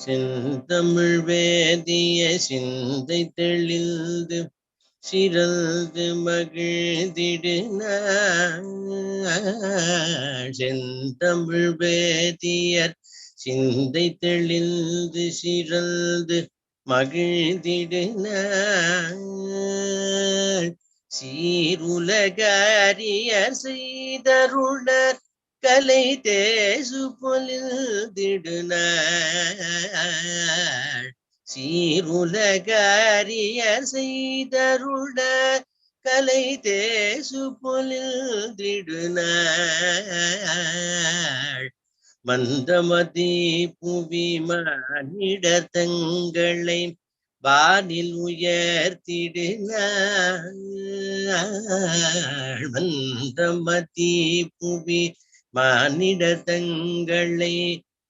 செந்தமிழ் வேதிய சிந்தை தெளிந்து சிறந்து மகிழ்ந்திடு செந்தமிழ் வேதியர் சிந்தை தெளிந்து சிறந்து மகிழ்ந்திடு சீருலகாரியர் செய்தருளர் கலை தேசு பொலிந்திடுனாள் சீருலகாரியர் செய்தருள கலை தேசு பொலிந்திடுனாள் மந்தமதி புவி மானிடர் தங்களை வானில் உயர்த்திடுனாள் மந்தமதி புவி மானிட தங்களை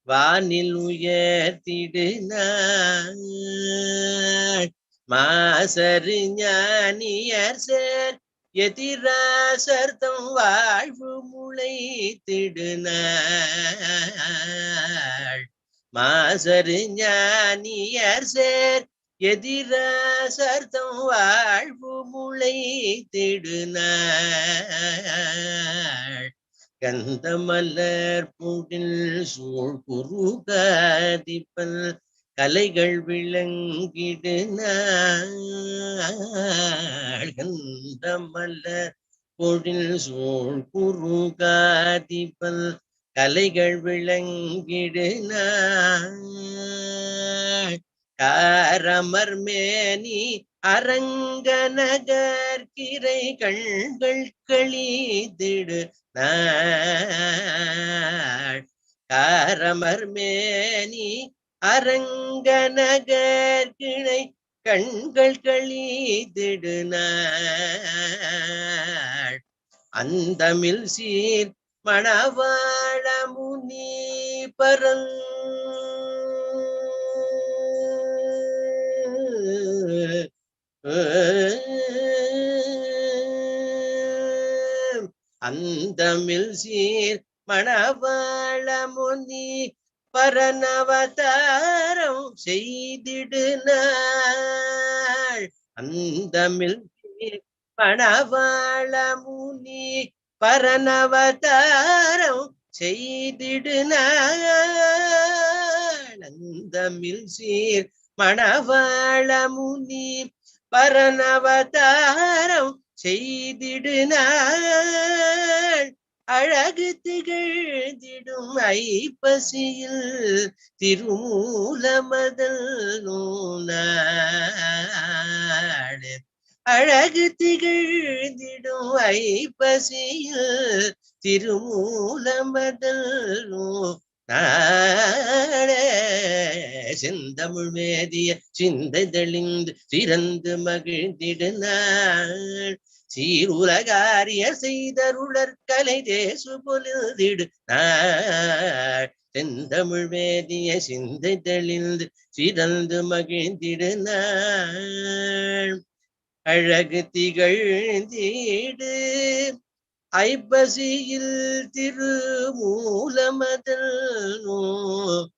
வானில் உயர்த்திடுனாள் மாசரு ஞானியர் சேர் எதிராசர்த்தம் வாழ்வு முளைத்திடுனாள் மாசரு ஞானியர் சேர் எதிராசர்த்தம் வாழ்வு முளைத்திடுனாள் கந்தமலர் பூடில் சூழ் குருகாதிப்பல் கலைகள் விளங்கிடுனாள் கந்தமலர் பூடில் சூழ் குருகாதிப்பல் கலைகள் விளங்கிடுனாள் காரமர் மேனி அரங்க நகர் கிரை கண்கள் களிதிடு காரமர் மேனி அரங்க நகர் கிளை கண்கள் களிதிடுனாள் அந்தமில் சீர் மணவாழ முனி பரங் அந்தமில் சீர் மணவாழ முனி பரனவதாரம் செய்திடுனாள் அந்தமில் சீர் மணவாழ முனி பரனவதாரம் செய்திடுனாள் அந்தமில் சீர் மணவாழ முனி பரனவதாரம் செய்திடுனாள் அழகு திகழ்ந்திடும் ஐப்பசியில் திருமூலமதல் நூனாள் அழகு திகழ்ந்திடும் ஐப்பசியில் திருமூலமதல் நூனாளே செந்தமிழ் வேதிய சிந்தை தெளிந்து சிறந்து மகிழ்ந்திடுனாள் சீருலகாரியர் செய்தருளர் கலை தேசு பொலிந்திடுனாள் செந்தமிழ் வேதிய சிந்தை தெளிந்து சிறந்து மகிழ்ந்திடுனாள் அழகு திகழ்ந்திடு ஐப்பசியில் திருமூலமதல் நூனாள்